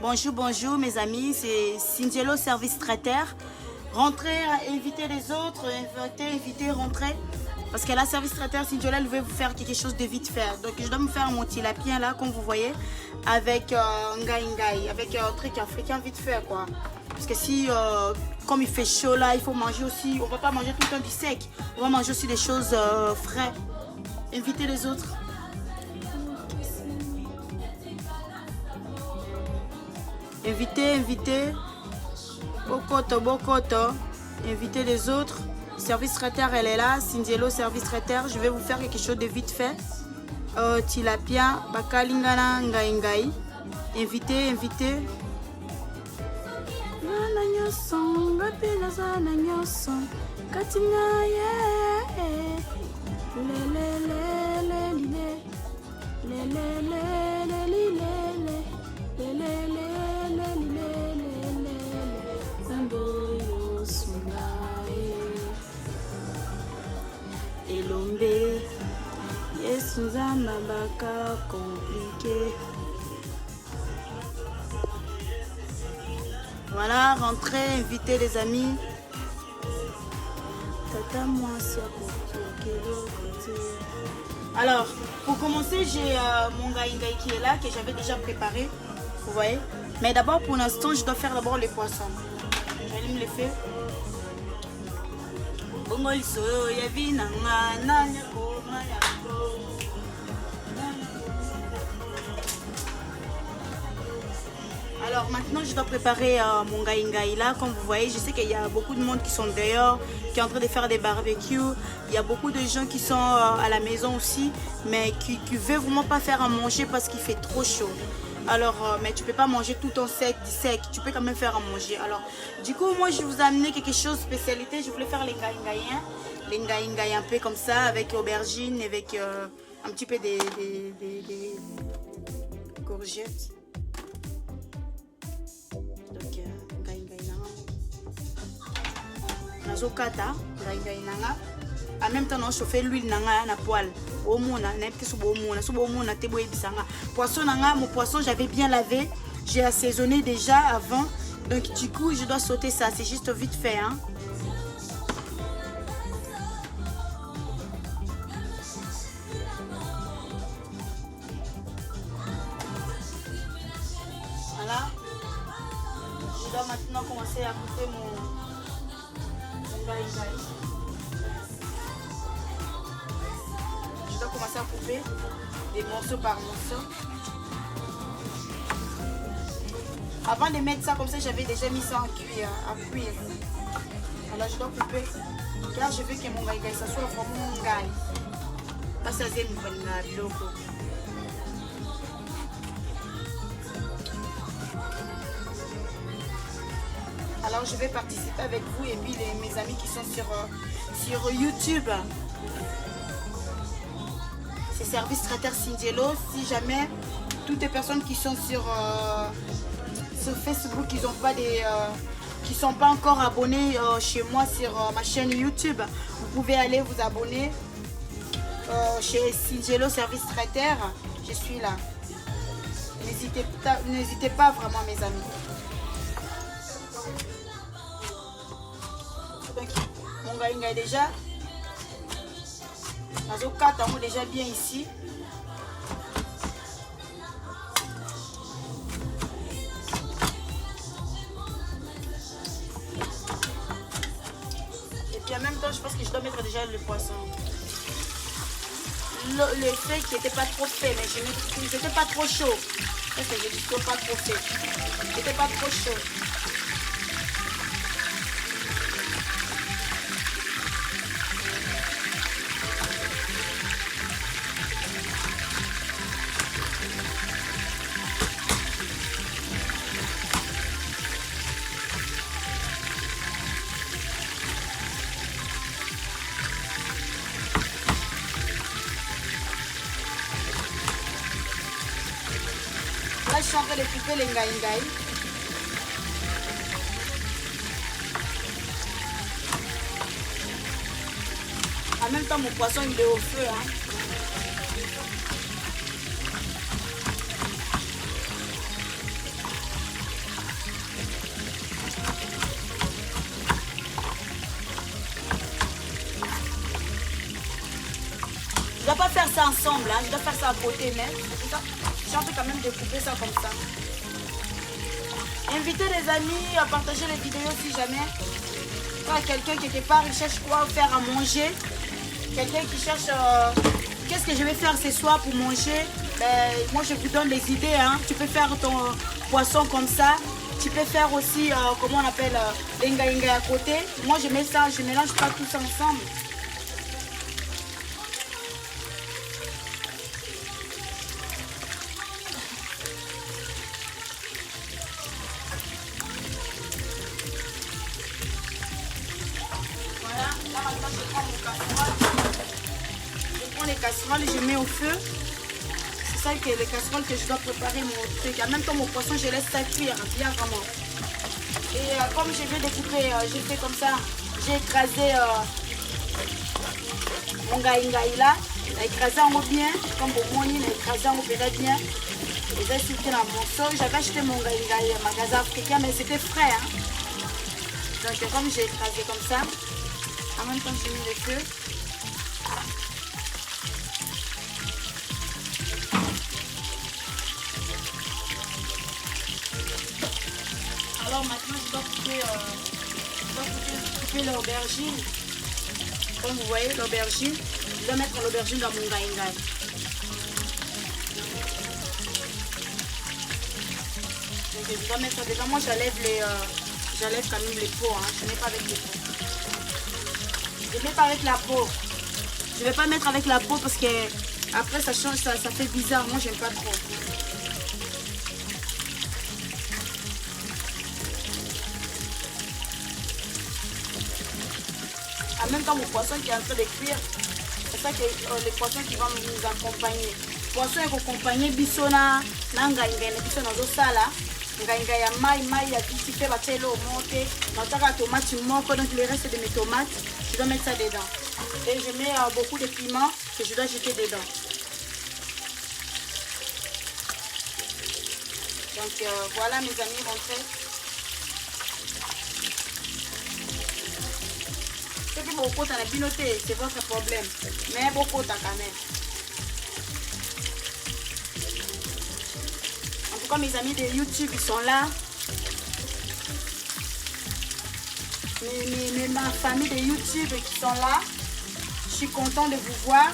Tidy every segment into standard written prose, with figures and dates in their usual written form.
Bonjour, bonjour mes amis, c'est Singelo, service traiteur. Rentrez, invitez les autres, invitez, rentrez. Parce que la service traiteur, Singelo, elle veut vous faire quelque chose de vite fait. Donc je dois me faire mon tilapien là, comme vous voyez, avec ngai, avec un truc africain vite fait quoi. Parce que si, comme il fait chaud là, il faut manger aussi, on ne va pas manger tout le temps du sec. On va manger aussi des choses frais. Invitez les autres. Invitez. Bokoto. Invitez les autres. Service traiteur, elle est là. Singelo, service traiteur. Je vais vous faire quelque chose de vite fait. Tilapia, bakalingana, ngai. Invitez. Elombe, Yesu Zamabaka compliqué. Voilà, rentrez, invitez les amis. Tata moi ça. Alors, pour commencer, j'ai mon ngai qui est là, que j'avais déjà préparé. Vous voyez? Mais d'abord, pour l'instant, je dois faire d'abord les poissons. J'allume le feu. Alors maintenant je dois préparer mon ngai là. Comme vous voyez, je sais qu'il y a beaucoup de monde qui sont dehors, qui est en train de faire des barbecues. Il y a beaucoup de gens qui sont à la maison aussi, mais qui ne veulent vraiment pas faire à manger parce qu'il fait trop chaud. Alors, mais tu peux pas manger tout en sec, tu peux quand même faire à manger. Alors, du coup, moi, je vous ai amené quelque chose de spécialité. Je voulais faire les ngai un peu comme ça, avec aubergine, avec un petit peu des courgettes. Donc, ngai nazokata, ngai nanga. En même temps, on chauffe l'huile nanga na poêle. Poisson nanga, mon poisson j'avais bien lavé, j'ai assaisonné déjà avant, donc du coup je dois sauter ça, c'est juste vite fait hein. Voilà, je dois maintenant commencer à couper mon ngai. Je dois commencer à couper des morceaux par morceaux. Avant de mettre ça comme ça, j'avais déjà mis ça à cuire. Alors je dois couper. Car je veux que mon ngai ça soit vraiment ngai. Pas ça c'est mon loco. Alors je vais participer avec vous et puis mes amis qui sont sur YouTube. C'est service traiteur Singelo. Si jamais toutes les personnes qui sont sur Facebook, qui sont pas encore abonnés chez moi sur ma chaîne YouTube, vous pouvez aller vous abonner chez Singelo service traiteur. Je suis là. N'hésitez pas vraiment mes amis. Donc, mon gars déjà. Mazokata déjà bien ici. Et puis en même temps, je pense que je dois mettre déjà le poisson. Le fait qui n'était pas trop fait, mais je n'étais pas trop chaud. Parce que je ne pas trop fait. C'était pas trop chaud. Là, je suis en train de couper les ngai. En même temps, mon poisson il est au feu. Hein. ça ensemble, hein. Je dois faire ça à côté, mais je suis en train quand même de couper ça comme ça. Invitez les amis à partager les vidéos si jamais. Quand quelqu'un quelque part il cherche quoi faire à manger, quelqu'un qui cherche qu'est-ce que je vais faire ce soir pour manger, ben, moi je vous donne des idées, hein. Tu peux faire ton poisson comme ça. Tu peux faire aussi, comment on appelle, l'inga à côté. Moi je mets ça, je mélange pas tout ça ensemble. Voilà, là maintenant je prends mon casserole. Je prends les casseroles et je mets au feu. C'est ça que les casseroles que je dois préparer mon truc. En même temps mon poisson je laisse ça cuire bien vraiment. Et comme je vais découper, j'ai fait comme ça, j'ai écrasé mon gaïngaï là, j'ai écrasé en haut bien, comme au moni, j'ai écrasé en haut bien. Et j'ai sauté dans mon morceau. J'avais acheté mon gaïngaï au magasin africain, mais c'était frais. Hein. Donc comme j'ai écrasé comme ça, en même temps j'ai mis le feu. Alors maintenant je dois couper l'aubergine. Comme vous voyez l'aubergine, je dois mettre l'aubergine dans mon gaïngaï. Donc je dois mettre dedans. Moi j'enlève quand même les peaux, hein. Je ne mets pas avec les peaux. Je ne mets pas avec la peau. Je ne vais pas mettre avec la peau parce que après ça change, ça fait bizarre. Moi j'aime pas trop. En même temps mon poisson qui est en train de cuire, c'est ça que les poissons qui vont nous accompagner. Poisson est accompagné bisona nangainga bisona zo sala ngainga ya mai ya vite fait batel au monte nataka tomate moko, donc le reste de mes tomates je dois mettre ça dedans et je mets beaucoup de piments que je dois jeter dedans. Donc voilà mes amis, rentrez. Ce que beaucoup t'en a piloté, c'est votre problème, mais beaucoup t'as quand même. En tout cas mes amis de YouTube ils sont là. Ma famille de YouTube qui sont là. Je suis content de vous voir.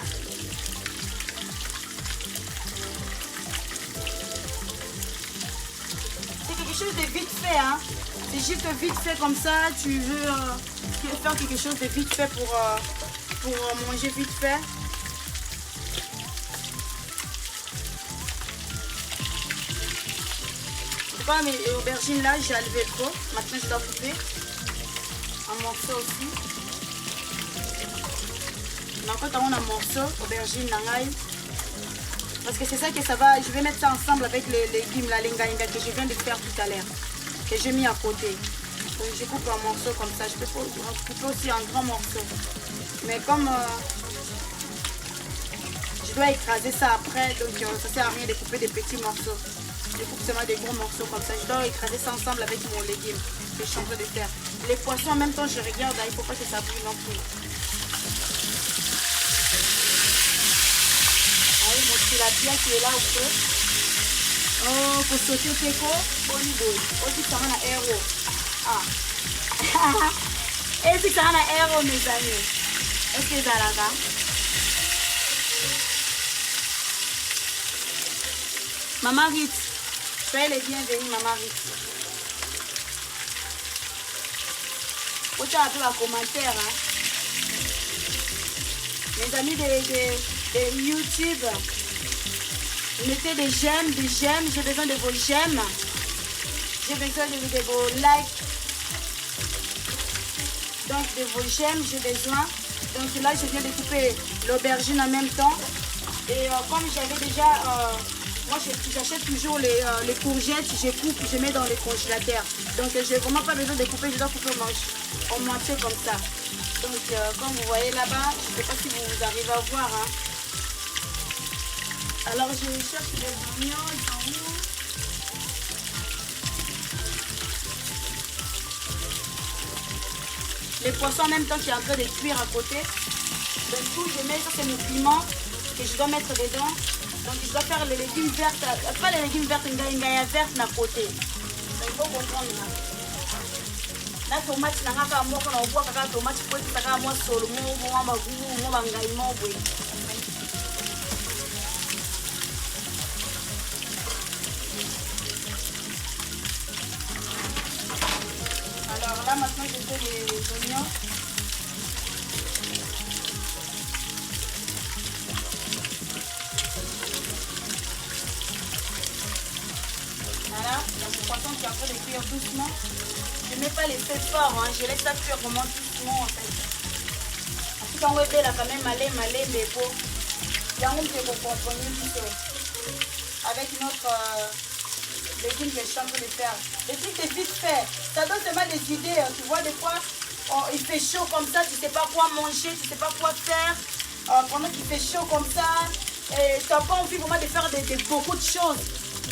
C'est quelque chose de vite fait, hein. C'est juste vite fait comme ça. Tu veux faire quelque chose de vite fait pour manger vite fait. Mes aubergines là, j'ai enlevé le pot. Maintenant je dois couper un morceau aussi. Maintenant on a un morceau aubergine nangai. Parce que c'est ça que ça va. Je vais mettre ça ensemble avec les légumes, la lenga que je viens de faire tout à l'heure, que j'ai mis à côté. Donc je coupe un morceau comme ça. Je peux couper aussi un grand morceau. Mais comme je dois écraser ça après, donc ça sert à rien de couper des petits morceaux. Je coupe seulement des gros morceaux comme ça. Je dois écraser ça ensemble avec mon légume que je suis en train de faire. Les poissons en même temps je regarde, il ne faut pas que ça brûle non plus. Ah, mon tilapia qui est là au feu. Oh, pour sauter au teco, on y go. Aussi ça va na héros. Ah. Et si ça va na héros mes amis. Est-ce que ça là? Maman Ritz. Soyez les bienvenus, Maman Ritz. Vous avez appris un commentaire. Hein? Mes amis de YouTube, mettez des j'aime. J'ai besoin de vos j'aime. J'ai besoin de vos likes. Donc de vos j'aime, j'ai besoin. Donc là, je viens de couper l'aubergine en même temps. Et comme j'avais déjà... moi, j'achète toujours les courgettes, je coupe, je mets dans les congélateurs. Donc, je n'ai vraiment pas besoin de couper, je dois couper en moitié comme ça. Donc, comme vous voyez là-bas, je ne sais pas si vous arrivez à voir. Hein. Alors, je cherche les oignons, ils sont où? Les poissons en même temps qui est en train de cuire à côté. Donc, tout, je mets, ça c'est mon piment. que je dois mettre dedans. Donc je dois faire les légumes verts, pas les légumes verts, ngaya verte à côté. Donc il faut comprendre là. La tomate, na ngaka moko na oboa kaka tomate pour que ça moi solo, moi magoumou, moi bangai, moi boy. Alors là maintenant je fais les oignons. Voilà, le poisson qui est en train de cuire doucement. Je ne mets pas les feux forts, hein. Je laisse ça cuire vraiment doucement en fait. Ensuite on va là quand même malé, mais bon. Il y a un peu de compromis avec notre légume que je suis en train de faire. Le truc est vite fait. Ça donne seulement des idées. Hein. Tu vois, des fois, il fait chaud comme ça, tu ne sais pas quoi manger, tu ne sais pas quoi faire. Pendant qu'il fait chaud comme ça, tu n'as pas envie vraiment de faire beaucoup de choses.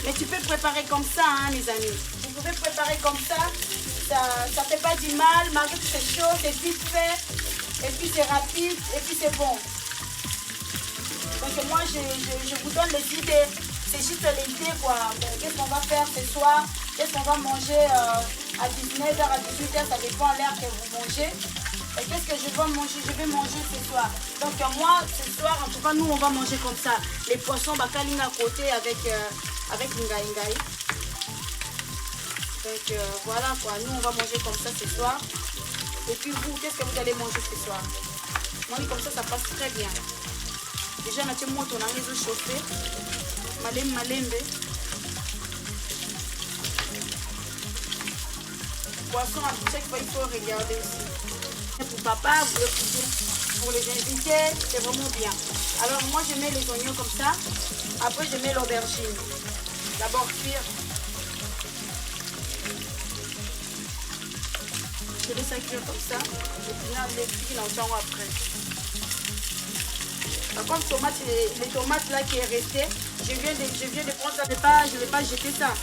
Mais tu peux préparer comme ça, hein, les amis. Vous pouvez préparer comme ça. Ça ne fait pas du mal. Malgré que c'est chaud, c'est vite fait. Et puis c'est rapide. Et puis c'est bon. Donc moi, je vous donne les idées. C'est juste l'idée, quoi. Qu'est-ce qu'on va faire ce soir? Qu'est-ce qu'on va manger à 19h, à 18h? Ça dépend de l'heure que vous mangez. Et qu'est-ce que je vais manger? Je vais manger ce soir. Donc moi, ce soir, en tout cas, nous, on va manger comme ça. Les poissons, bakaling à côté avec ngai. Donc voilà quoi, nous on va manger comme ça ce soir. Et puis vous, qu'est-ce que vous allez manger ce soir? Moi comme ça passe très bien. Déjà on a mon ton réseau chauffé. Malembe. Poisson à chaque fois il faut regarder aussi. Et pour papa, pour les invités, c'est vraiment bien. Alors moi je mets les oignons comme ça. Après je mets l'aubergine. D'abord cuire. Je laisse ça cuire comme ça. Et puis là, les petits l'entendent après. Par contre, les tomates là qui est resté, je viens de prendre ça. Je ne vais pas jeter ça.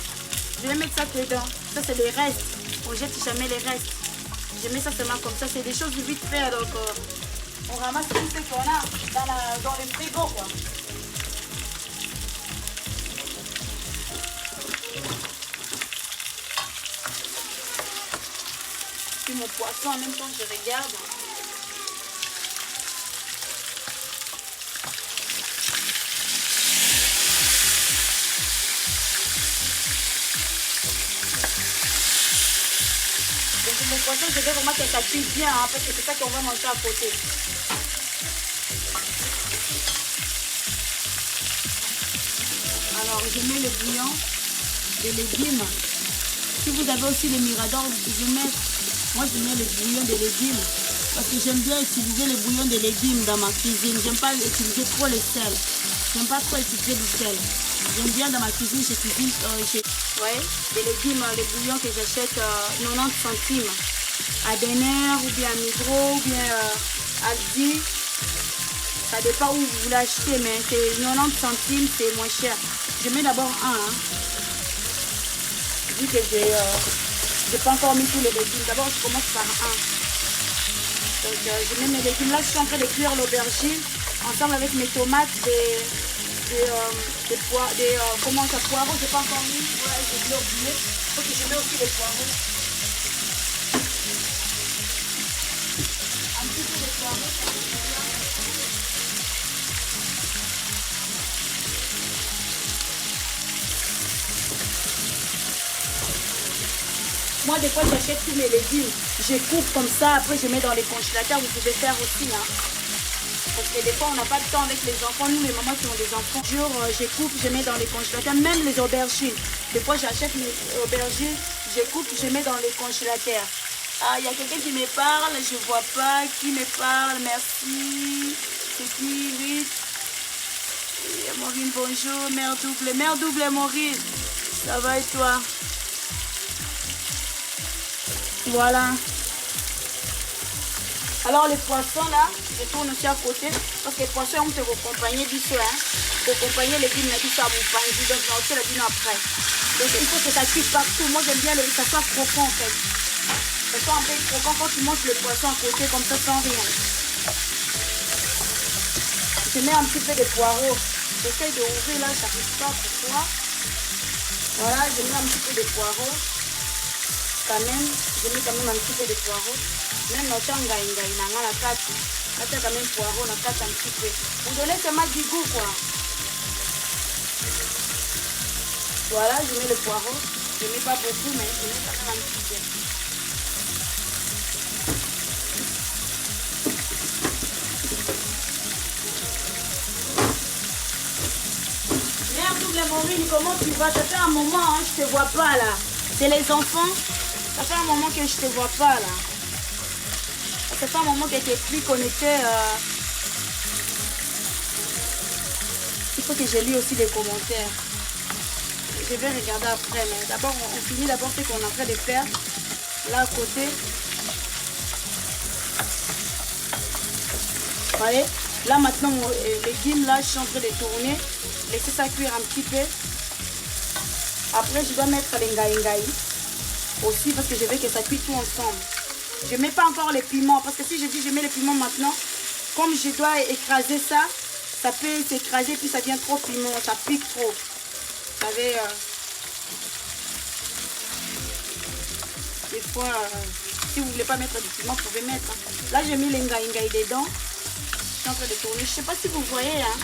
Je vais mettre ça dedans. Ça, c'est les restes. On ne jette jamais les restes. Je mets ça seulement comme ça. C'est des choses vite fait. Donc, on ramasse tout ce qu'on a dans le frigo, quoi. Mon poisson en même temps je regarde. Donc mon poisson je vais vraiment que ça cuise bien hein, parce que c'est ça qu'on va manger à côté. Alors je mets le bouillon des légumes. Si vous avez aussi les miradors, vous pouvez mettre. Moi, je mets le bouillon de légumes parce que j'aime bien utiliser le bouillon de légumes dans ma cuisine. J'aime pas utiliser trop le sel. J'aime pas trop utiliser du sel. J'aime bien dans ma cuisine, je cuisine des légumes, les bouillons que j'achète 90 centimes à Denner ou bien à Migros ou bien à Aldi. Ça dépend où vous voulez acheter, mais c'est 90 centimes, c'est moins cher. Je mets d'abord un. Hein. Vu que j'ai pas encore mis tous les légumes. D'abord, je commence par un. Donc, je mets mes légumes. Là, je suis en train de cuire l'aubergine ensemble avec mes tomates, des poireaux. J'ai pas encore mis. Ouais, j'ai oublié. Il faut que je mets aussi les poireaux. Un petit peu de poireaux. Moi, des fois, j'achète tous mes légumes. Je coupe comme ça. Après, je mets dans les congélateurs. Vous pouvez faire aussi. Hein. Parce que des fois, on n'a pas de temps avec les enfants. Nous, les mamans qui ont des enfants, je coupe, je mets dans les congélateurs. Même les aubergines. Des fois, j'achète mes aubergines. Je coupe, je mets dans les congélateurs. Ah, il y a quelqu'un qui me parle. Je ne vois pas qui me parle. Merci. C'est qui, oui. Maureen, bonjour. Mère double, Maureen. Ça va et toi? Voilà. Alors les poissons là, je tourne aussi à côté parce que les poissons on peut accompagner du soin. Pour accompagner les vignes, tout ça vous pain, donc on fait la vigne après. Donc il faut que ça cuise partout. Moi j'aime bien que ça soit croquant en fait. Ça soit un peu croquant quand tu manges le poisson à côté comme ça sans rien. Je mets un petit peu de poireaux. J'essaie de ouvrir là, ça ne fait pas pourquoi. Voilà, je mets un petit peu de poireaux. Quand même, je mets quand même un petit peu de poireaux. Même dans le changa, il y a la carte. Là, il y a quand même poireaux, on a carte un petit peu. Vous donnez seulement du goût, quoi. Voilà, je mets le poireau. Je ne mets pas beaucoup, mais je mets quand même un petit peu. Merde, double Maureen, comment tu vas? Ça fait un moment, hein, je te vois pas là. C'est les enfants. Ça fait un moment que je te vois pas là. Ça fait un moment que tu n'es plus connecté. Il faut que je lis aussi les commentaires. Je vais regarder après, mais d'abord on finit d'abord ce qu'on est en train de faire là à côté. Vous voyez, là maintenant mon légumes là, je suis en train de tourner, laisser ça cuire un petit peu. Après je dois mettre les ngai aussi parce que je veux que ça cuise tout ensemble. Je ne mets pas encore les piments parce que si je dis je mets les piments maintenant, comme je dois écraser ça, ça peut s'écraser puis ça devient trop piment, ça pique trop. Vous savez, des fois, si vous ne voulez pas mettre du piment, vous pouvez mettre. Hein. Là, j'ai mis les ngai dedans. Je suis en train de tourner. Je ne sais pas si vous voyez. Hein.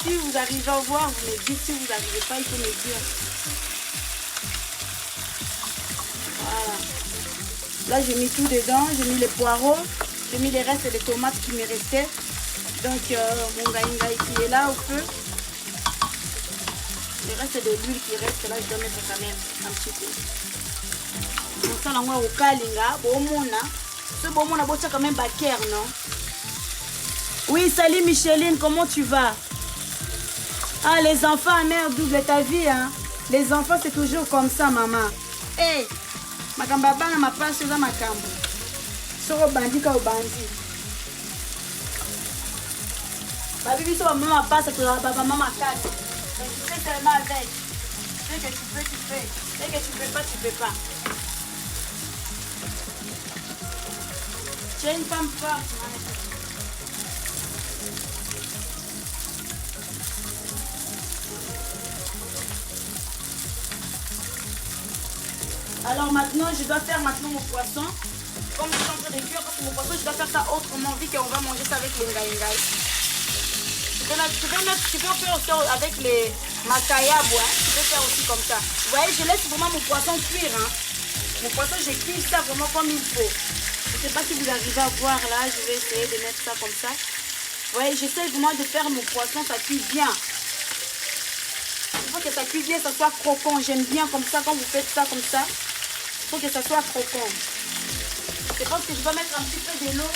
Si vous arrivez à voir, vous me dites. Si vous n'arrivez pas, il faut me dire. Voilà. Là, j'ai mis tout dedans. J'ai mis les poireaux. J'ai mis les restes des tomates qui me restaient. Donc, mon ngai qui est là au feu. Le reste de l'huile qui reste là, je dois mettre quand même un petit peu. Comme ça, là, on va au kalinga. Ce bon monde a quand même baker, non? Oui, salut Micheline, comment tu vas? Ah, les enfants, merde, double ta vie, hein? Les enfants, c'est toujours comme ça, maman. Hé, ma gambaba, ma passe, c'est ma cambo. Soro bandi, ka bandi. Ma bibi, so maman passe, c'est la maman casse. Donc tu fais seulement avec. Ce que tu peux, tu fais. Ce que tu peux pas, tu peux pas. Tu es une femme forte. Alors maintenant, je dois faire maintenant mon poisson. Comme je suis en train de cuire, parce que mon poisson, je dois faire ça autrement, vu qu'on va manger ça avec les ngai. Tu peux faire aussi avec les makayabo, hein. Tu peux faire aussi comme ça. Vous voyez, je laisse vraiment mon poisson cuire. Hein. Mon poisson, je cuis ça vraiment comme il faut. Je ne sais pas si vous arrivez à voir là, je vais essayer de mettre ça comme ça. Vous voyez, j'essaie vraiment de faire mon poisson, ça cuit bien. Il faut que ça cuit bien, ça soit croquant. J'aime bien comme ça, quand vous faites ça comme ça. Il faut que ça soit croquant. Je pense que je vais mettre un petit peu de l'eau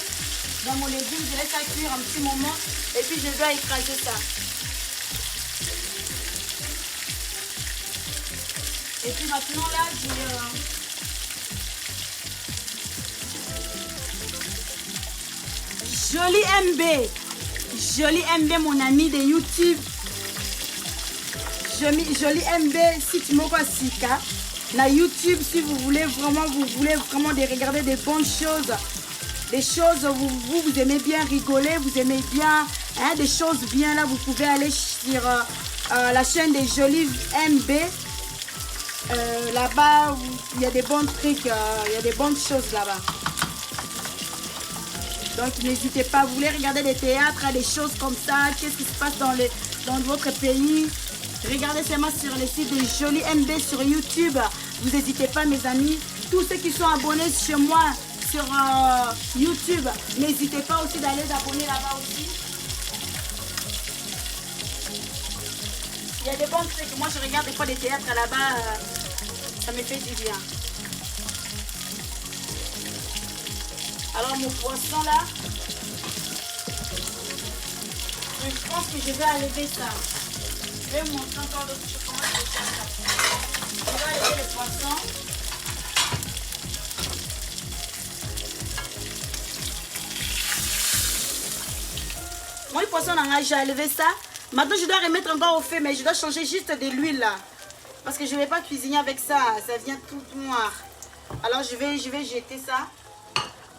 dans mon légume, je laisse ça cuire un petit moment et puis je dois écraser ça. Et puis maintenant là, j'ai Joli MB, mon ami de YouTube. Joli MB, si tu m'as quoi Sika. Na YouTube, si vous voulez vraiment de regarder des bonnes choses. Des choses, vous aimez bien rigoler, vous aimez bien, hein, des choses bien là, vous pouvez aller sur la chaîne des Joli MB. Là-bas, il y a des bons trucs, il y a des bonnes choses là-bas. Donc n'hésitez pas, vous voulez regarder des théâtres, des choses comme ça, qu'est-ce qui se passe dans votre pays. Regardez seulement sur le site de Joli MB sur YouTube. Vous n'hésitez pas mes amis, tous ceux qui sont abonnés chez moi sur YouTube, n'hésitez pas aussi d'aller vous abonner là-bas aussi. Il y a des bons trucs, moi je regarde des fois des théâtres là-bas, ça me fait du bien. Alors mon poisson là, je pense que je vais enlever ça. Je vais vous montrer encore d'autres choses, comment je vais faire ça. Je vais enlever le poisson. Moi le poisson, j'ai enlevé ça. Maintenant je dois remettre encore au feu, mais je dois changer juste de l'huile là. Parce que je ne vais pas cuisiner avec ça, ça vient tout noir. Alors je vais jeter ça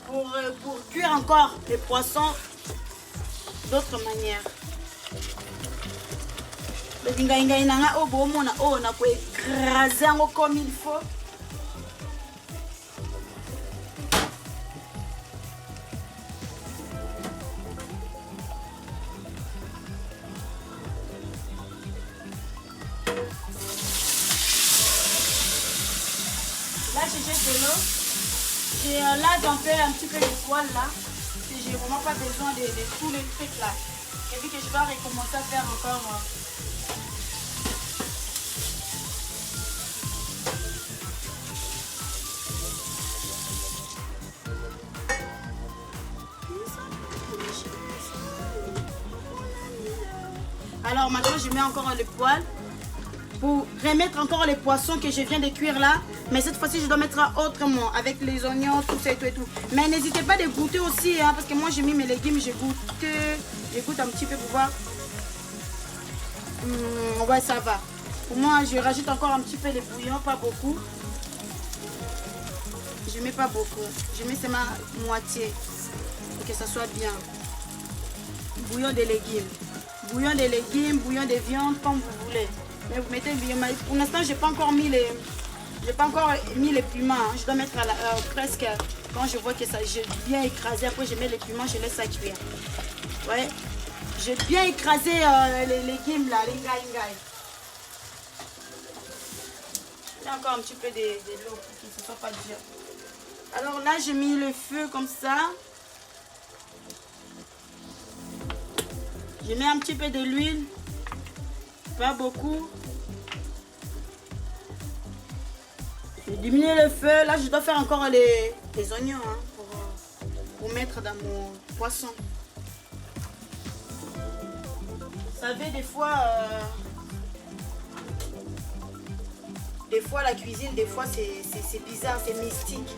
pour cuire encore les poissons d'autres manières. Le ngai nanga au bon mona oh na ko écraser comme il faut. Là, j'ai de l'eau. Et là, j'en fais un petit peu de poêle là. J'ai vraiment pas besoin de tous les trucs là. Et vu que je vais recommencer à faire encore. Alors maintenant, je mets encore le poêle. Pour remettre encore les poissons que je viens de cuire là. Mais cette fois-ci, je dois mettre autrement. Avec les oignons, tout ça et tout et tout. Mais n'hésitez pas de goûter aussi. Hein, parce que moi, j'ai mis mes légumes. Je goûte un petit peu pour voir. Ouais, ça va. Pour moi, je rajoute encore un petit peu de bouillon. Pas beaucoup. Je mets pas beaucoup. Je mets seulement moitié. Pour que ça soit bien. Bouillon de légumes. Bouillon de légumes, bouillon de viande, comme vous voulez. Mais vous mettez bien. Pour l'instant, j'ai pas encore mis les piments. Hein. Je dois mettre presque quand je vois que ça j'ai bien écrasé. Après, je mets les piments, je laisse ça cuire. Ouais. J'ai bien écrasé les légumes là, les ngai. Il y a encore un petit peu de l'eau pour que ce soit pas dur. Alors là, j'ai mis le feu comme ça. Je mets un petit peu de l'huile. Pas beaucoup. Je diminue le feu. Là, je dois faire encore les oignons hein, pour mettre dans mon poisson. Vous savez, des fois la cuisine, des fois, c'est bizarre, c'est mystique.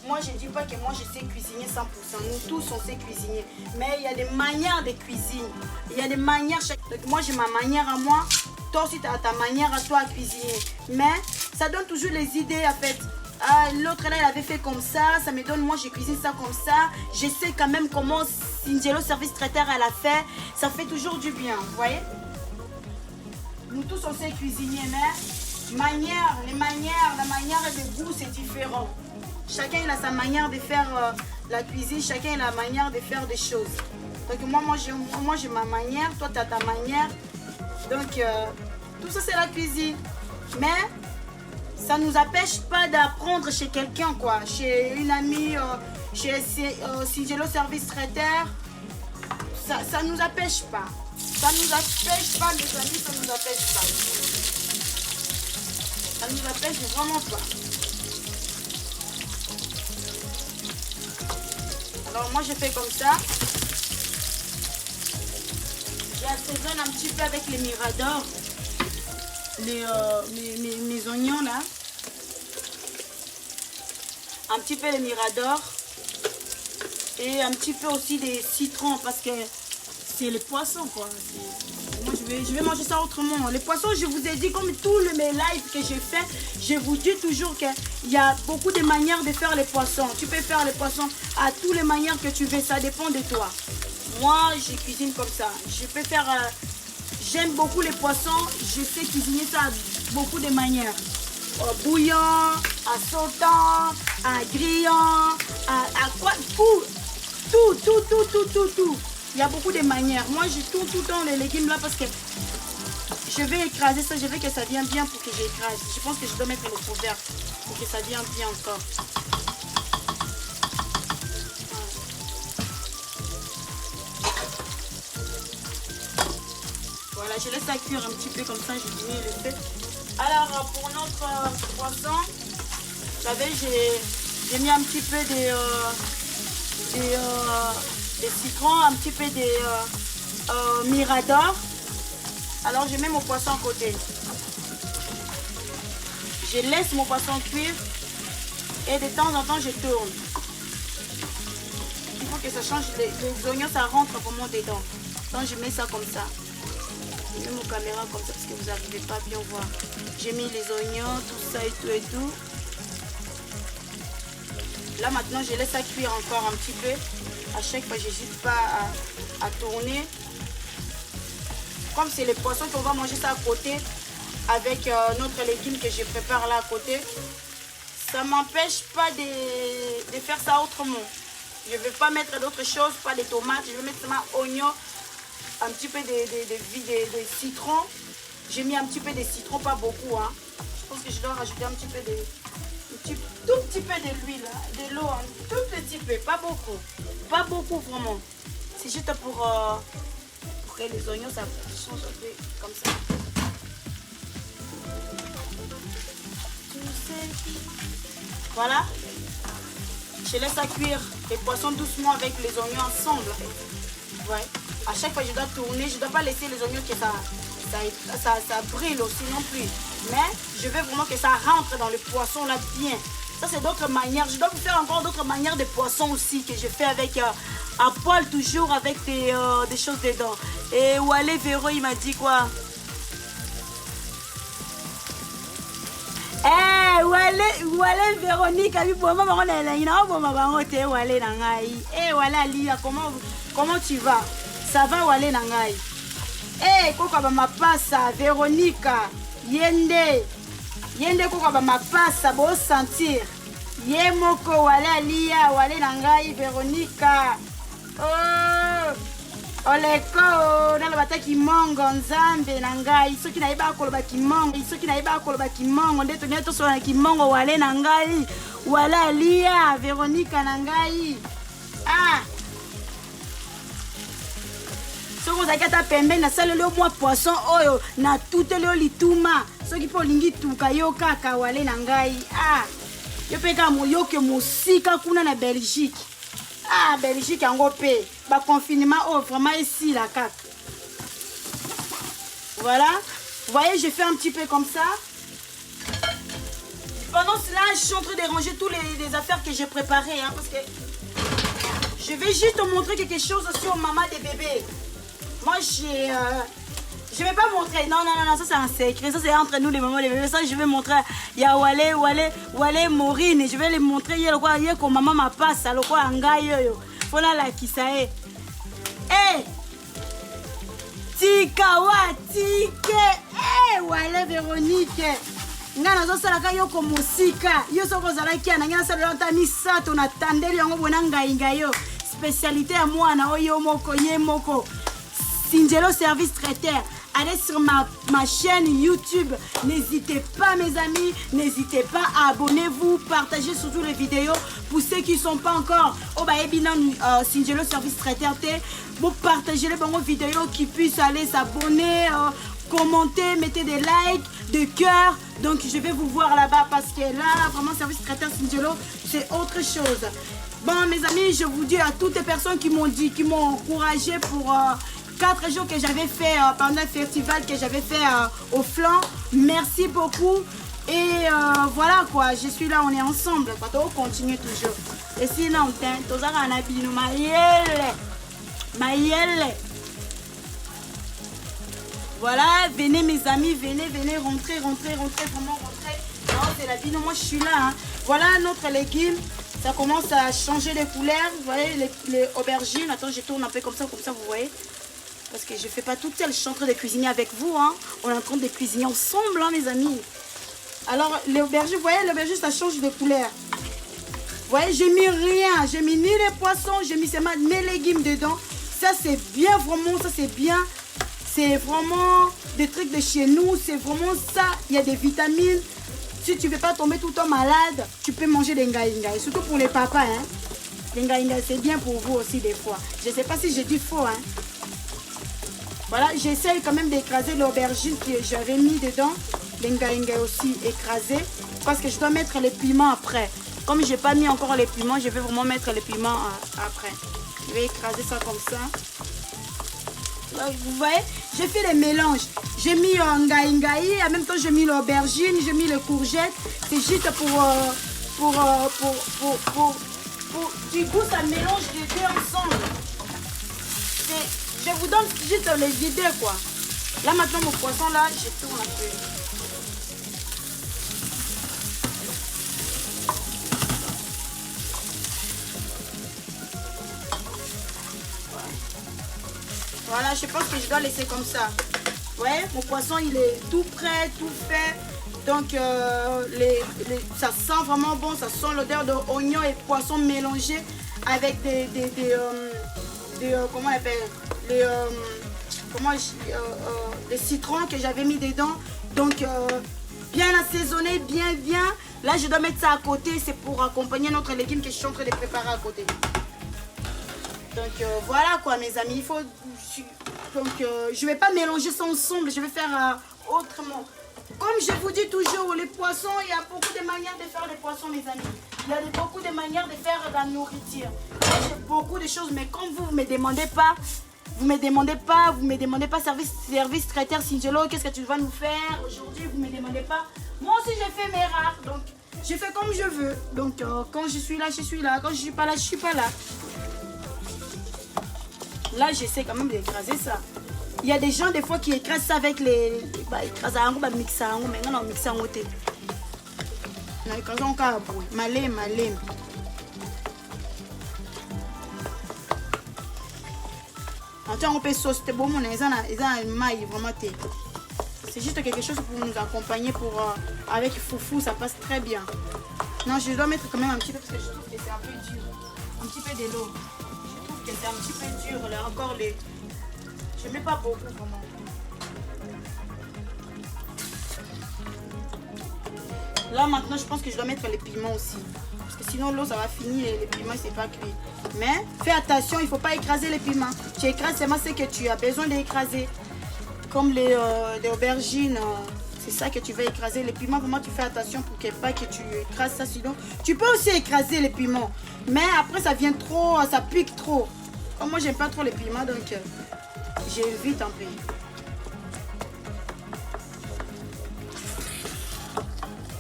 Moi, je ne dis pas que moi, je sais cuisiner 100%. Nous tous, on sait cuisiner. Mais il y a des manières de cuisine. Il y a des manières. Donc, moi, j'ai ma manière à moi. Toi aussi, tu as ta manière à toi à cuisiner. Mais ça donne toujours les idées, en fait. Ah, l'autre, là, il avait fait comme ça. Ça me donne, moi, je cuisine ça comme ça. Je sais quand même comment Singelo Service Traiteur, elle a fait. Ça fait toujours du bien, vous voyez. Nous tous, on sait cuisiner, mais la manière et le goût, c'est différent. Chacun il a sa manière de faire la cuisine, chacun il a la manière de faire des choses. Donc moi j'ai ma manière, toi tu as ta manière. Donc tout ça c'est la cuisine. Mais ça ne nous empêche pas d'apprendre chez quelqu'un quoi. Chez une amie, chez Singelo Service Traiteur. Ça ne nous empêche pas. Ça ne nous empêche pas les amis, ça ne nous empêche pas. Ça ne nous empêche vraiment pas. Alors moi je fais comme ça. J'assaisonne un petit peu avec les miradors. Mes oignons là. Un petit peu les miradors. Et un petit peu aussi des citrons parce que c'est les poissons quoi. Moi je vais manger ça autrement. Les poissons, je vous ai dit, comme tous mes lives que j'ai fait, je vous dis toujours qu'il y a beaucoup de manières de faire les poissons. Tu peux faire les poissons à toutes les manières que tu veux, ça dépend de toi. Moi, je cuisine comme ça. Je peux faire... j'aime beaucoup les poissons, je sais cuisiner ça à beaucoup de manières. Bouillant, à sautant, à grillant, à quoi, tout. Il y a beaucoup de manières. Moi, je tourne tout le temps les légumes là parce que je vais écraser ça. Je veux que ça vienne bien pour que j'écrase. Je pense que je dois mettre le couvert pour que ça vienne bien encore. Voilà, je laisse ça cuire un petit peu comme ça. Je diminue le feu. Alors, pour notre poisson, vous savez, j'ai mis un petit peu des citrons, un petit peu des miradors. Alors je mets mon poisson à côté. Je laisse mon poisson cuire et de temps en temps je tourne. Il faut que ça change, les oignons ça rentre vraiment dedans. Donc je mets ça comme ça. Je mets mon caméra comme ça parce que vous n'arrivez pas à bien voir. J'ai mis les oignons, tout ça et tout et tout. Là maintenant je laisse ça cuire encore un petit peu. À chaque fois, je n'hésite pas à tourner. comme c'est les poissons qu'on va manger ça à côté, avec notre légume que je prépare là à côté, ça m'empêche pas de faire ça autrement. Je ne vais pas mettre d'autres choses, pas de tomates, je vais mettre seulement oignons, un petit peu de citron. J'ai mis un petit peu de citron, pas beaucoup. Hein. Je pense que je dois rajouter un petit peu tout petit peu de l'huile, de l'eau, un tout petit peu, pas beaucoup. Pas beaucoup vraiment. C'est juste pour que les oignons ça change un peu comme ça. Voilà. Je laisse à cuire les poissons doucement avec les oignons ensemble. Ouais. À chaque fois, je dois tourner. Je ne dois pas laisser les oignons que ça brûle aussi non plus. Mais je veux vraiment que ça rentre dans le poisson là bien. Ça, c'est d'autres manières. Je dois vous faire encore d'autres manières de poisson aussi que je fais avec à poêle toujours avec des choses dedans. Et Walé Véro, il m'a dit quoi? Eh, Walé Véronique, a vu pour moi, on est là, il a un bon moment, Walé Nangaï. Eh, Walé Alia, comment tu vas? Ça va, Walé Nangaï? Eh, Koko ma passa, Véronique, Yende Koko ma passa, beau sentir. Yemoko, Walé Alia, Walé Nangaï, Véronique. Oh! Oleko na lobata kimongo nzambe na ngai soki na yeba koloba kimongo nde to nyeto so na kimongo wale na ngai wala lia Veronica na ngai ah soko zakata pembe na salele au moi poisson oyo na tout le lituma soki po lingi tuka yo kaka wale na ngai ah yo peka moyoke musika kuna na Belgique. Ah, Belgique en Europé. Bah, confinement, oh, vraiment ici, la cac. Voilà. Vous voyez, je fais un petit peu comme ça. Pendant cela, je suis en train de ranger toutes les affaires que j'ai préparées. Hein, parce que je vais juste te montrer quelque chose aussi aux mamans des bébés. Moi, je vais pas montrer. Non, ça c'est un secret. Ça c'est entre nous les mamans des bébés. Ça, je vais montrer. Il y a Walé, Maureen. Je vais les montrer. Il y a quoi, que maman m'a passe. Le quoi, Angaï. Voilà la qui ça est. Eh! Tikawa, Tike. Eh! Walé, Véronique. Ngana zo salaka yo ko musika. Yo soko zalaki ana ngana sala ntani sato na tandeli yango bona ngai yo. Spécialité à moi na oyo moko ye moko. Singelo service traiteur. Allez sur ma chaîne YouTube. N'hésitez pas mes amis. N'hésitez pas à abonnez-vous. Partagez surtout les vidéos. Pour ceux qui ne sont pas encore au Baébina Singelo service traiteur. Vous partagez les bonnes vidéos qui puissent aller s'abonner, commenter, mettez des likes, de cœur. Donc je vais vous voir là-bas parce que là, vraiment service traiteur Singelo, c'est autre chose. Bon mes amis, je vous dis à toutes les personnes qui m'ont dit, qui m'ont encouragé pour 4 jours que j'avais fait pendant le festival que j'avais fait au flanc. Merci beaucoup. Et voilà quoi, je suis là, on est ensemble. On continue toujours. Et sinon, voilà, venez mes amis, venez, rentrez, vraiment rentrez. Non, c'est la vie, non, moi je suis là. Hein. Voilà notre légume. Ça commence à changer les couleurs. Vous voyez les aubergines. Attends, je tourne un peu comme ça, vous voyez. Parce que je ne fais pas toute seule, je suis en train de cuisiner avec vous. Hein. On est en train de cuisiner ensemble, hein, mes amis. Alors, les aubergines, vous voyez, l'aubergine, ça change de couleur. Vous voyez, j'ai mis rien. J'ai mis ni les poissons, j'ai mis seulement mes légumes dedans. Ça, c'est bien, vraiment, ça, c'est bien. C'est vraiment des trucs de chez nous. C'est vraiment ça. Il y a des vitamines. Si tu ne veux pas tomber tout le temps malade, tu peux manger des ngaïngaï. Surtout pour les papas. Hein. Les ngaïngaï, c'est bien pour vous aussi des fois. Je ne sais pas si j'ai dit faux. Hein. Voilà, j'essaye quand même d'écraser l'aubergine que j'avais mis dedans. Les ngaïngaï aussi écrasé. Parce que je dois mettre les piments après. Comme je n'ai pas mis encore les piments, je vais vraiment mettre les piments après. Je vais écraser ça comme ça. Vous voyez, j'ai fait les mélanges. J'ai mis ngaïngaï, en même temps j'ai mis l'aubergine, j'ai mis les courgettes. C'est juste pour du coup ça mélange les deux ensemble. Je vous donne juste les idées quoi. Là maintenant mon poisson là, je tourne un peu. Voilà, je pense que je dois laisser comme ça. Ouais, mon poisson, il est tout prêt, tout fait. Donc, ça sent vraiment bon. Ça sent l'odeur de oignon et poisson mélangés avec comment on appelle les citrons que j'avais mis dedans. Donc, bien assaisonné, bien. Là, je dois mettre ça à côté. C'est pour accompagner notre légume que je suis en train de préparer à côté. Donc, voilà quoi, mes amis. Donc, je ne vais pas mélanger ça ensemble. Je vais faire autrement. Comme je vous dis toujours, les poissons, il y a beaucoup de manières de faire les poissons, mes amis. Il y a beaucoup de manières de faire de la nourriture. J'ai beaucoup de choses, mais comme vous ne me demandez pas, vous me demandez pas service traiteur Singelo, qu'est-ce que tu vas nous faire aujourd'hui, vous ne me demandez pas. Moi aussi, je fais mes rares, donc je fais comme je veux. Donc, quand je suis là, je suis là. Quand je ne suis pas là, je ne suis pas là. Là, j'essaie quand même d'écraser ça. Il y a des gens, des fois, qui écrasent ça avec les... écraser un peu, mixer un peu, mais non, mixer un peu. On a écrasé un peu, malem. On peut sauce, c'est bon, ils ont maille, vraiment. C'est juste quelque chose pour nous accompagner avec foufou, ça passe très bien. Non, je dois mettre quand même un petit peu parce que je trouve que c'est un peu dur. Un petit peu de l'eau. Je trouve que c'est un petit peu dur, là, encore les... Je ne mets pas beaucoup vraiment. Là maintenant je pense que je dois mettre les piments aussi. Parce que sinon l'eau ça va finir et les piments c'est pas cuit. Mais fais attention, il ne faut pas écraser les piments. Tu écrases seulement ce que tu as besoin d'écraser. Comme les aubergines, c'est ça que tu vas écraser. Les piments, vraiment tu fais attention pour que pas que tu écrases ça. Sinon tu peux aussi écraser les piments. Mais après ça vient trop, ça pique trop. Comme moi j'aime pas trop les piments donc... j'évite un peu.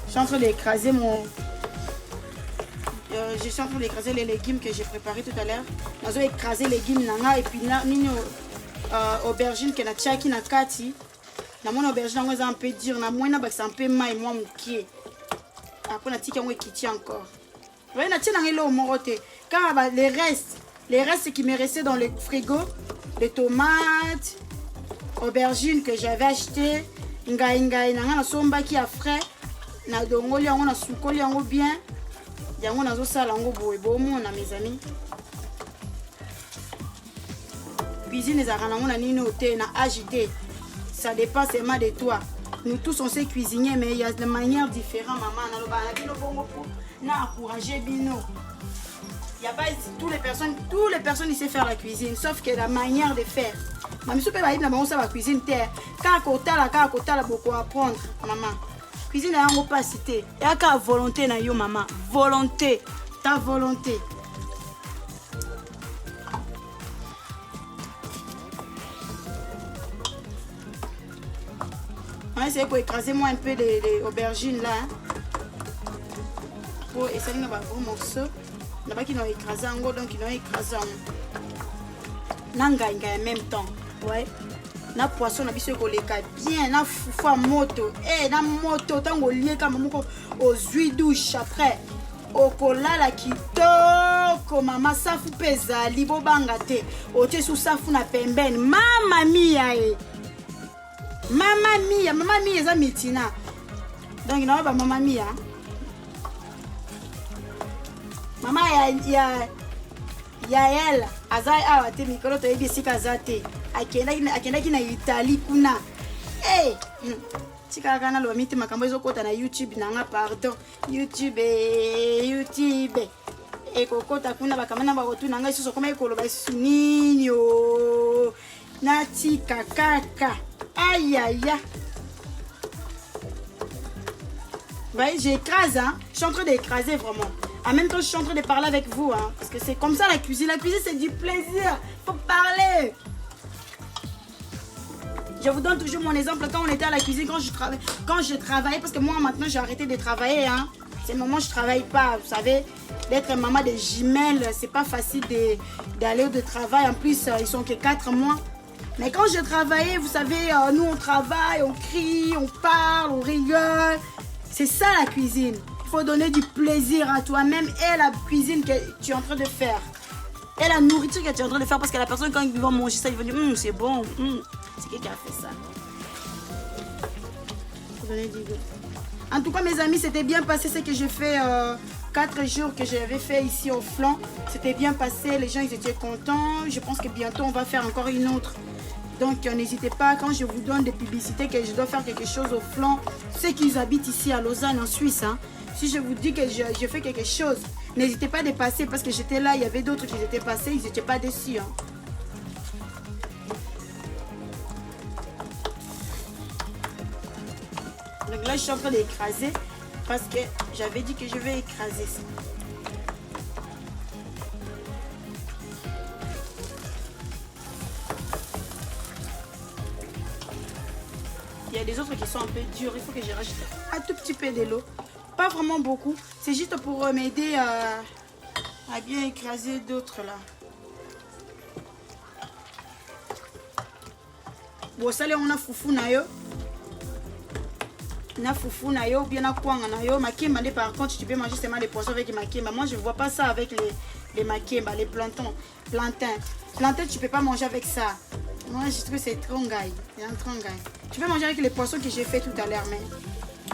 Je suis en train d'écraser je suis en train d'écraser les légumes que j'ai préparés tout à l'heure. Je vais écraser les légumes nanga et puis nino aubergine que na tchaki na kati. Na mon aubergine on un peu dur na moi na ba c'est un peu maï moi mukie. Après na tika on kiti encore. Ouais na tina ngelo moroté. Car les restes qui me restaient dans le frigo. Les tomates, aubergines que j'avais acheté, ngai na somba qui a frais, na dongoli yango na sukoli yango bien, yango na zo sala yango boye bomona mes amis. Cuisine ezaka nango na nini ote na agité. Ça dépend seulement de toi. Nous tous on sait cuisiner mais il y a des manières différentes maman na loba na bino bongo pour na encourager bino. Il n'y a pas toutes les personnes qui savent faire la cuisine, sauf que la manière de faire. Maman, si tu peux aller dans la cuisine, quand tu as beaucoup à apprendre, maman. Cuisine, il n'y a pas cité. Il y a qu'à volonté, maman. Volonté. Ta volonté. On va essayer pour écraser moi un peu les aubergines là. Pour essayer de faire un gros morceau. Là-bas qui n'ont écrasé en gros, donc ils l'ont écrasé en nanga en même temps. Ouais. Na poisson na biso ko leka bien na fufu moto. Na moto tango lié comme moko aux huiles douche après. Okolala kitoko mama safu peza libo banga te. Ote sous safu na pembeni. Mama mia Mama mia eza mitina. Donc na ba mama mia. Mama ya elle azai awa te mikolo to yebi sika zate akendaki na Italie kuna tika kana lo miti makambo ezokota na YouTube nanga pardon YouTube ekokota kuna bakamana bakotu nanga isuso koma ekoloba nini o natika kaka aïe. Ouais, j'écrase, hein. Je suis en train d'écraser vraiment. En même temps, je suis en train de parler avec vous, hein. Parce que c'est comme ça la cuisine. La cuisine, c'est du plaisir. Faut parler. Je vous donne toujours mon exemple quand on était à la cuisine, quand je travaillais. Parce que moi, maintenant, j'ai arrêté de travailler, hein. C'est le moment où je ne travaille pas. Vous savez, d'être maman de jumelles, c'est pas facile d'aller au travail. En plus, ils sont que 4 mois. Mais quand je travaillais, vous savez, nous, on travaille, on crie, on parle, on rigole. C'est ça la cuisine. Il faut donner du plaisir à toi-même et la cuisine que tu es en train de faire. Et la nourriture que tu es en train de faire. Parce que la personne, quand ils vont manger ça, ils vont dire c'est bon. C'est qui a fait ça? donner 10 euros. En tout cas, mes amis, c'était bien passé ce que j'ai fait 4 jours que j'avais fait ici au flanc. C'était bien passé, les gens ils étaient contents. Je pense que bientôt on va faire encore une autre. Donc n'hésitez pas, quand je vous donne des publicités que je dois faire quelque chose au flanc, ceux qui habitent ici à Lausanne en Suisse, hein, si je vous dis que je fais quelque chose, n'hésitez pas à dépasser parce que j'étais là, il y avait d'autres qui étaient passés, ils n'étaient pas déçus. Hein. Donc là, je suis en train d'écraser parce que j'avais dit que je vais écraser ça. Il y a des autres qui sont un peu durs. Il faut que je rajoute un tout petit peu de l'eau. Pas vraiment beaucoup. C'est juste pour m'aider à bien écraser d'autres là. Bon, ça, on a foufou na yo. Na foufou na yo, bien na kwanga na yo. Makemba, par contre, tu peux manger seulement les poissons avec les makemba. Moi, je ne vois pas ça avec les makemba, les plantains. Plantain, tu ne peux pas manger avec ça. Moi, je trouve que c'est trop gaille. Tu peux manger avec les poissons que j'ai fait tout à l'heure, mais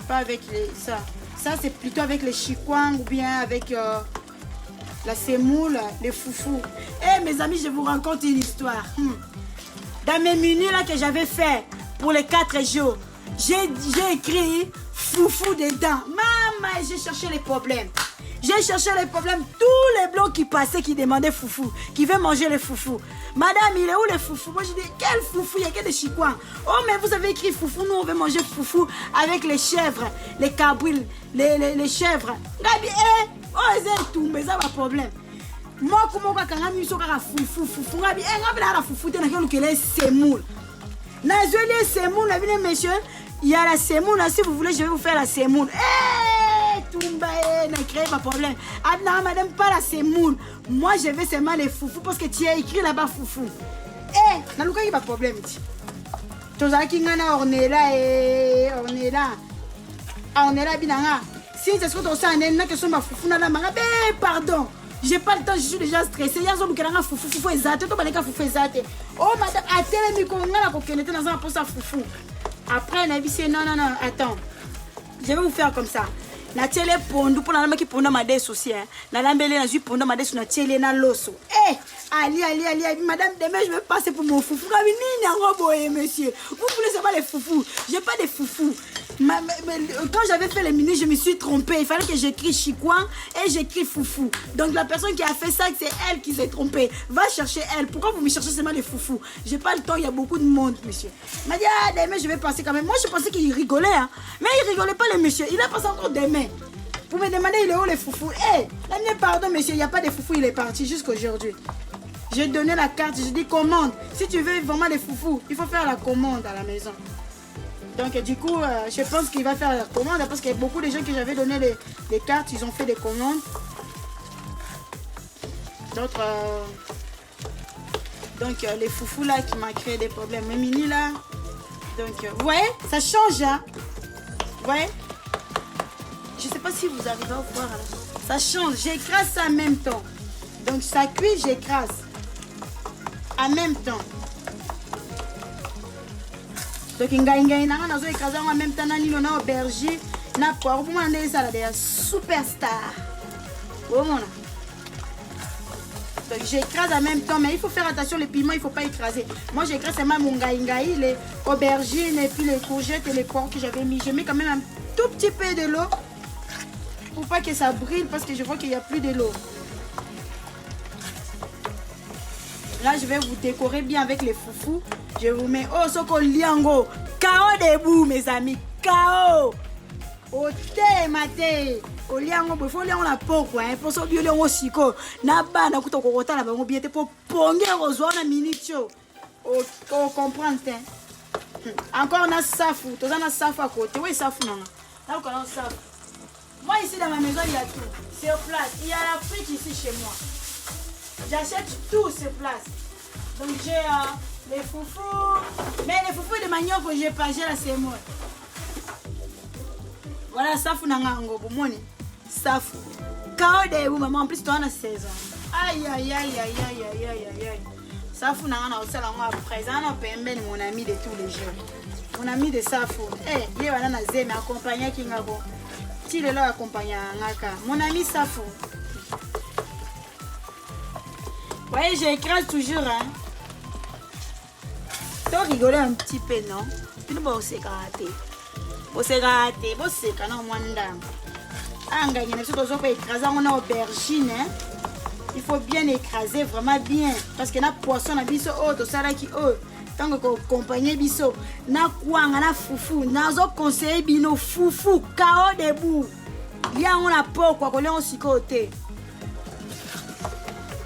pas avec ça. Ça, c'est plutôt avec les chikwang ou bien avec la semoule, les foufous. Eh, mes amis, je vous raconte une histoire. Dans mes menus là que j'avais fait pour les 4 jours, j'ai écrit foufou dedans. Maman, j'ai cherché les problèmes. J'ai cherché les problèmes. Tous les blancs qui passaient, qui demandaient foufou, qui veulent manger les foufous. Madame, il est où les foufous? Moi, je dis, quel foufou? Il n'y a que des chicoins. Oh, mais vous avez écrit foufou. Nous, on veut manger foufou avec les chèvres, les cabouilles, les chèvres. Gabi, oh, c'est tout, mais ça va problème. Moi, comment on a mis ça foufou? Gabi, Gabi, la foufou, t'es dans quel semoule. Nazoué, semoule, monsieur. Il y a la semoule, si vous voulez, je vais vous faire la semoule. Tumba, n'a créé pas de problème. Ah non, madame, pas la semoule. Moi, je vais seulement les foufous parce que tu as écrit là-bas foufou. N'a pas de problème. Tozaki ngana ornela binanga. Si c'est ce que tu as dit, que son foufou na la manga, pardon. J'ai pas le temps, je suis déjà stressée. Il y a des gens qui foufou exact. Oh madame, attends, mais comment on a connaître dans un poste à foufou. Après, on a dit non, attends. Je vais vous faire comme ça. Na télé pondu pour la qui pondu ma dessocié. Na lambele na ju pondu ma desso na télé na loso. Ali, madame, demain je vais passer pour mon foufou. Monsieur. Vous voulez savoir les foufous? J'ai pas de foufous. Quand j'avais fait les menus, je me suis trompée. Il fallait que j'écris chicoin et j'écris foufou. Donc la personne qui a fait ça, c'est elle qui s'est trompée. Va chercher elle. Pourquoi vous me cherchez seulement les foufous? J'ai pas le temps, il y a beaucoup de monde, monsieur. Il m'a dit, demain je vais passer quand même. Moi je pensais qu'il rigolait, hein. Mais il rigolait pas, le monsieur. Il a passé encore demain. Vous me demandez, il est où les foufous? Pardon, monsieur, il n'y a pas de foufous, il est parti jusqu'aujourd'hui. J'ai donné la carte, j'ai dit commande. Si tu veux vraiment les foufous, il faut faire la commande à la maison. Donc du coup, je pense qu'il va faire la commande parce qu'il y a beaucoup de gens que j'avais donné les cartes, ils ont fait des commandes. Donc les foufous là qui m'ont créé des problèmes. Mais mini là, donc vous voyez, ça change, hein. Vous voyez? Je sais pas si vous arrivez à voir. Ça change, j'écrase ça en même temps. Donc ça cuit, j'écrase. En même temps. Donc ngai na nazo écraser en même temps na nilo na aubergine na poire pour manger ça là des superstar. Oh mon. Donc j'écrase en même temps, mais il faut faire attention, les piments il faut pas écraser. Moi j'écrase seulement mon ngai, les aubergines et puis les courgettes et les poires que j'avais mis. Je mets quand même un tout petit peu de l'eau pour pas que ça brûle parce que je vois qu'il n'y a plus de l'eau. Là, je vais vous décorer bien avec les foufous. Je vous mets soko liango. Kao debout, mes amis. Kao. Ote mate. Oliango, il faut liango la pourquoi. Il faut so bio liango siko. Naba na kuto kokota la bango biete pour ponger rozo na minitio. O comprendre. Encore na safu. Toza na safu à côté. Oui, safu non. Là, on a safu. Moi, ici dans ma maison, il y a tout. C'est au place. Il y a la frite ici chez moi. J'achète tout sur place. Donc j'ai les foufous. Mais les foufous de manioc que j'ai pas, j'ai la semoule. Voilà, ça fout dans l'ango. Safu. Kao de vous, maman, en plus, tu as une saison. Aïe. Ça fout dans l'ango. C'est l'ango à présent. On peut aimer mon ami de tous les jours. mon ami de Safo. Eh, il y a un azé, mais accompagné qui n'a pas. Il est là accompagné mon ami Safo. Ouais, j'écrase toujours, hein. Tu rigoles un petit peu, non? Tu ne peux pas se rater. Se rater, se rater, non, moi, on a aubergine, hein. Il faut bien écraser vraiment bien parce que na poisson na biso oh to sala ki oh tant que accompagner biso na kwanga na fufu nazo conseiller bino fufu kao debout lia on a poko ko lia on sikote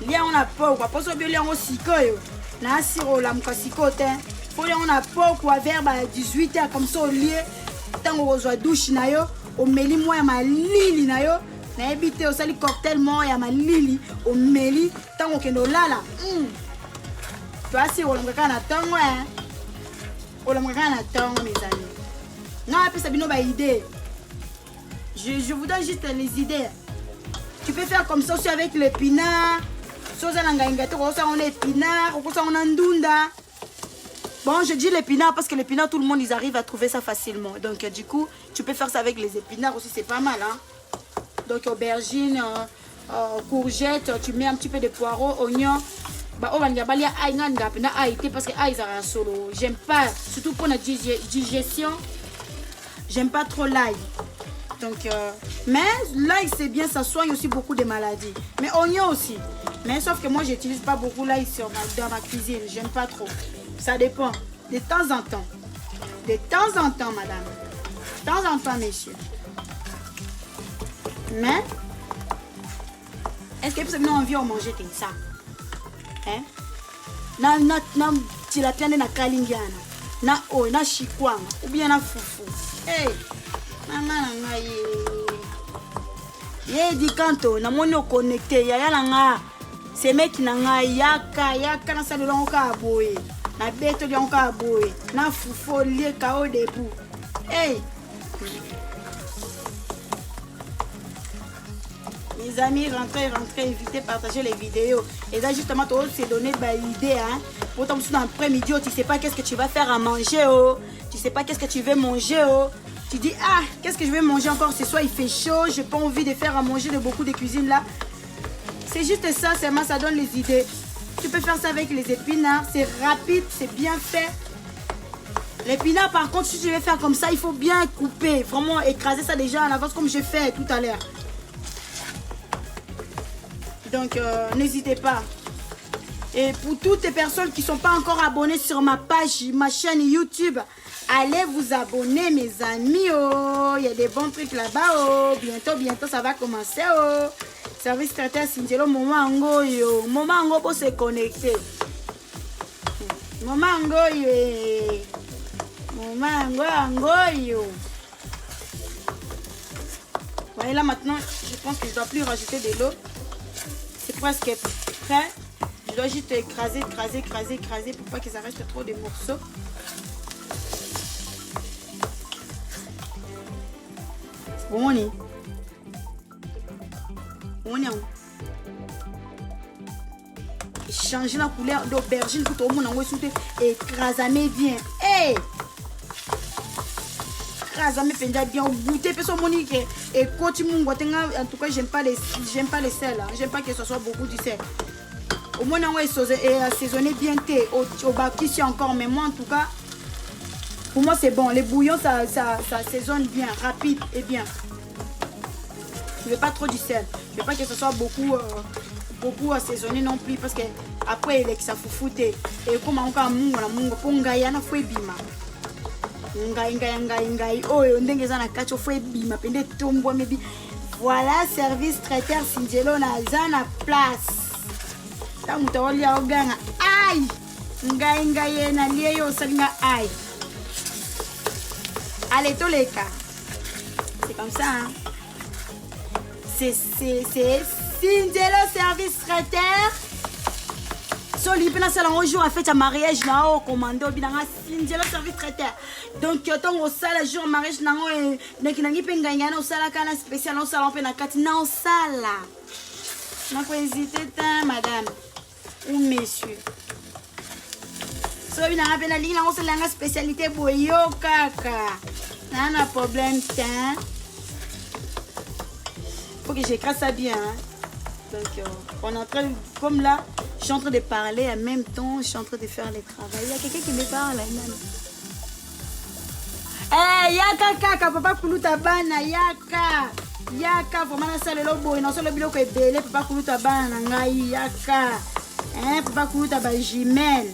lia on a poko poso bi lia on sikoyo na siro la mukasikote faut lia on a poko vers 18h comme ça au lieu tant qu'on soit douche na yo o meli moi ma lili na yo na ebité au sali cocktail mo ya malili o meli tango kendo lala tu asi o lomaka na tango hein o lomaka na tango mes amis non après ça bino ba idée je vous donne juste les idées tu peux faire comme ça aussi avec l'épinard soza na ngainga to ça on épinard ou ça on ndunda. Bon, je dis l'épinard parce que l'épinard, tout le monde, ils arrivent à trouver ça facilement. Donc, du coup, tu peux faire ça avec les épinards aussi, c'est pas mal, hein. Donc, aubergine, courgette, tu mets un petit peu de poireaux, oignons. Bah, on va dire, parce que aïe, ça solo. J'aime pas, surtout pour la digestion, j'aime pas trop l'ail. Donc, mais l'ail, c'est bien, ça soigne aussi beaucoup de maladies. Mais oignon aussi. Mais sauf que moi, j'utilise pas beaucoup l'ail dans ma cuisine. J'aime pas trop. Ça dépend. De temps en temps. De temps en temps, madame. De temps en temps, messieurs. Mais, est-ce que vous avez envie de manger ça? Hein? Tu la tiens na kalingiana. Na o, na chikwanga. Ou bien na fufu. Hey! Maman na ye. Ye di kanto, na moni connecté. Ya la nga. C'est mec na nga yaka na sa longo ka boye. Na beto longo ka boye. Na fufu lié kao debout. Hey! Mes amis, rentrez, évitez, partagez les vidéos. Et là, justement, tu vas te donner une idée. Hein? Pour ton après-midi, tu ne sais pas qu'est-ce que tu vas faire à manger. Oh. Tu ne sais pas qu'est-ce que tu veux manger. Oh. Tu dis, ah, qu'est-ce que je vais manger encore ce soir? Il fait chaud, je n'ai pas envie de faire à manger de beaucoup de cuisine là. C'est juste ça, seulement ça donne les idées. Tu peux faire ça avec les épinards. C'est rapide, c'est bien fait. L'épinard, par contre, si tu veux faire comme ça, il faut bien couper. Vraiment écraser ça déjà en avance comme j'ai fait tout à l'heure. Donc, n'hésitez pas. Et pour toutes les personnes qui ne sont pas encore abonnées sur ma page, ma chaîne YouTube, allez vous abonner, mes amis. Oh, il y a des bons trucs là-bas. Oh, bientôt, ça va commencer. Oh, service traiteur Sindjelo, moment yo. Moment pour se connecter. Moment yo. Moment yo. Voyez là maintenant, je pense que je ne dois plus rajouter de l'eau. C'est presque prêt. Je dois juste écraser pour pas que ça reste trop de morceaux. Bon, on est. Changer la couleur d'aubergine pour tout le monde. Écraser bien. Hey! Bien goûter et continue en tout cas j'aime pas les sels hein. J'aime pas que ce soit beaucoup du sel au moins on est assaisonné bien au bas ici encore mais moi en tout cas pour moi c'est bon les bouillons ça assaisonne bien rapide et bien je veux pas trop du sel je veux pas que ce soit beaucoup assaisonné non plus parce que après il est que ça fout et comme encore mungo ponga yana fou bima ngai oyo ndenge za na kacho fo ebima pende tombwa mebi voilà service traiteur Sindjelo na za na place ta mutawali ya oganga ai ngai na lieyo salinga ai allez toleka c'est comme ça hein? c'est Sindjelo service traiteur Soli pena sala un jour à fête à mariage na o commando binanga Sindjelo service traiteur donc ton au sala jour mariage na o nekinangi penga ngana o sala kana spécial o sala pe na kati na o sala na ko hésiter ta madame ou monsieur So bina ngapi na lingina ngose langa spécialité boyo kaka. Nana problème tiens. Faut que j'écrase ça bien. Hein. Donc on est en train, comme là, je suis en train de parler en même temps, je suis en train de faire les travaux. Il y a quelqu'un qui me parle là. Eh, yaka kaka papa kuluta bana yaka. Yaka vraiment na sala lobo na sala biloko ebele papa kuluta bana ngai yaka. Papa kuluta ba jumelle.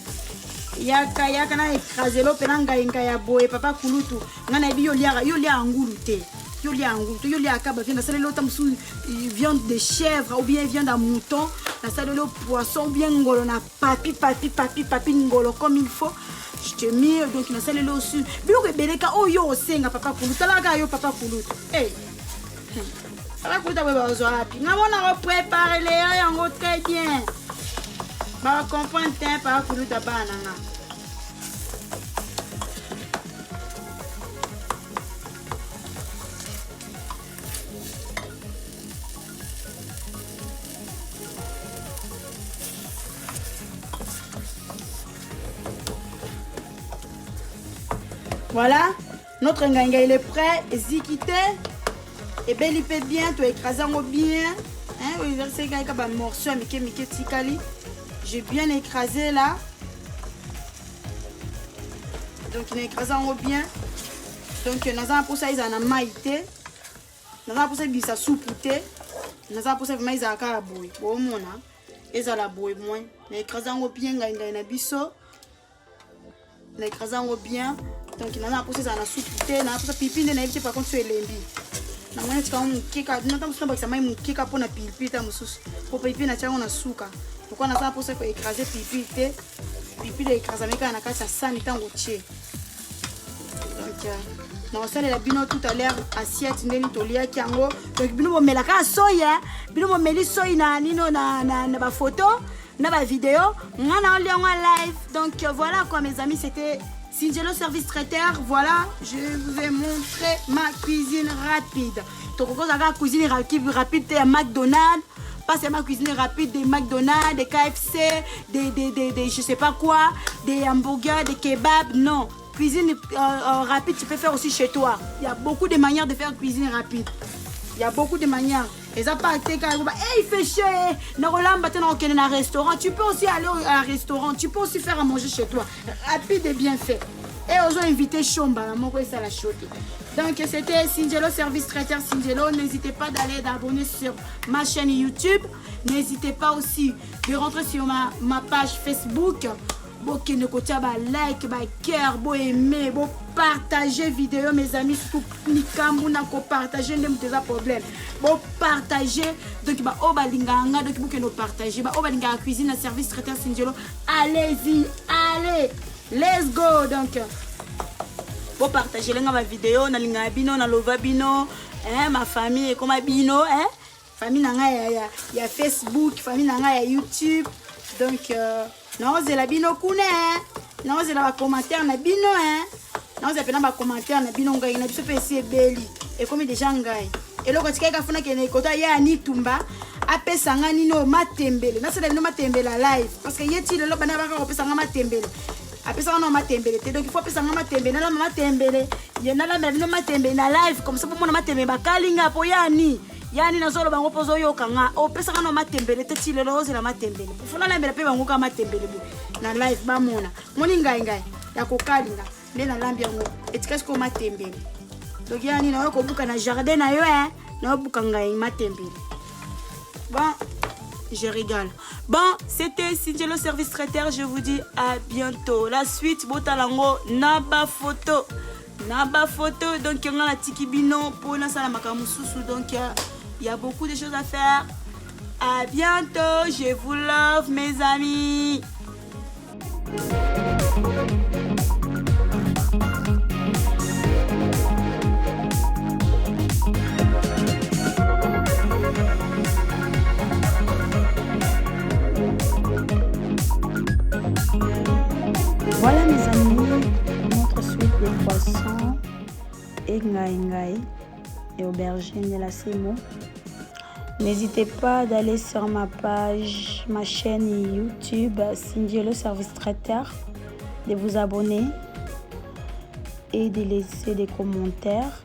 Yaka na écraser lo pena ngai ya boye papa kulutu. Ngana bi yo lia angulu te. Yo lia kaba viande sala lo tamsu viande de chèvre ou bien viande à mouton, na sala lo poisson bien ngolo na papi ngolo comme il faut. Je te mets donc na sala lo su. Biloko ebele ka oyo osenga papa kuluta la ga yo papa kulutu. Eh. Papa kuluta we bazo api. Ngamona préparer les yango très bien. Ba comprendre papa kuluta bana nga. Voilà, notre nganga il est prêt, zikité, et bien il fait bien, tu écrases bien, hein, vous versez un morceau, j'ai bien écrasé là, donc il écrase bien, donc nous avons pour ça ils en ont maïté, nous avons pour ça ils ont soupouté, nous avons pour ça ils ont caraboué, bon mon hein, ils ont la bouée moins, nous écrasons bien nganga na biso, nous écrasons bien. Donc il y a pour ça na soupité na pour ça pipi na éviter par contre sur lembi na mwana tika on kika na tamu samba ça mai mukika pour na pipi ta mususu pour pipi na chango na suka pourquoi na ça pour ça ko écraser pipi de écraser meka na kasa sani tango tie donc na osale la bino tout à l'heure assiette ndeni tolia kiango donc bino bo melaka soya bino bo meli soya na nino na ba photo na ba vidéo ngana oli en live donc voilà quoi mes amis, c'était Singelo service traiteur. Voilà, je vous ai montré ma cuisine rapide. Donc, on a la cuisine rapide de McDonald's. Pas seulement cuisine rapide des McDonald's, des KFC, des je sais pas quoi, des hamburgers, des kebabs. Non, cuisine rapide, tu peux faire aussi chez toi. Il y a beaucoup de manières de faire cuisine rapide. Il y a beaucoup de manières. Et ça pas été quand il fait cher. Un restaurant. Tu peux aussi aller à un restaurant. Tu peux aussi faire à manger chez toi. Rapide et bien fait. Et aux autres invités Chomba. Donc c'était Singelo service traiteur Singelo. N'hésitez pas d'aller d'abonner sur ma chaîne YouTube. N'hésitez pas aussi de rentrer sur ma page Facebook. Bon, qui ne coûte pas like, cœur, bon aimer, bon partager vidéo mes amis, surtout nikambu na ko partager n'aime des problèmes. Bon partager donc bah oh balinganga donc vous no partager bah oh balinga cuisine à service traiteur Singelo. Allez-y, allez, let's go donc. Bon partager ma vidéo na linga bino na lova bino, hein ma famille comme bino, hein famille nanga ya Facebook, famille nanga ya YouTube donc non, c'est la bino kune, non, c'est la commentaire na bino, hein. Non, c'est pas commentaire na bino ngai na biso pesi beli. Et comme déjà ngai. Et le côté ka funa ke na kota ya ni tumba, apesa ngani no matembele. Na c'est no matembele live parce que yeti le bana ba ka opesa ngama matembele. Apesa ngano matembele. Donc il faut apesa ngama matembele na matembele. Yena la no matembele na live comme ça pour mona matembele ba kalinga po yani. Yani na solo bango pozo yo kanga o pesa kana matembele te tile lo zela matembele funa la mbele pe bango ka matembele na live ba mona moni ngai ya ko kalinga le na lambi yango etikasi ko matembele donc yani na ko buka na jardin na yo na buka ngai matembele. Bon, je rigole. Bon, c'était Singelo service traiteur, je vous dis à bientôt. La suite botalango naba photo donc on a la tikibino pour na sala makamususu donc il y a beaucoup de choses à faire. À bientôt, je vous love mes amis. Voilà mes amis, notre suite de poissons et ngai et aubergine de la Semo. N'hésitez pas d'aller sur ma page, ma chaîne YouTube Singelo service traiteur. de vous abonner et de laisser des commentaires.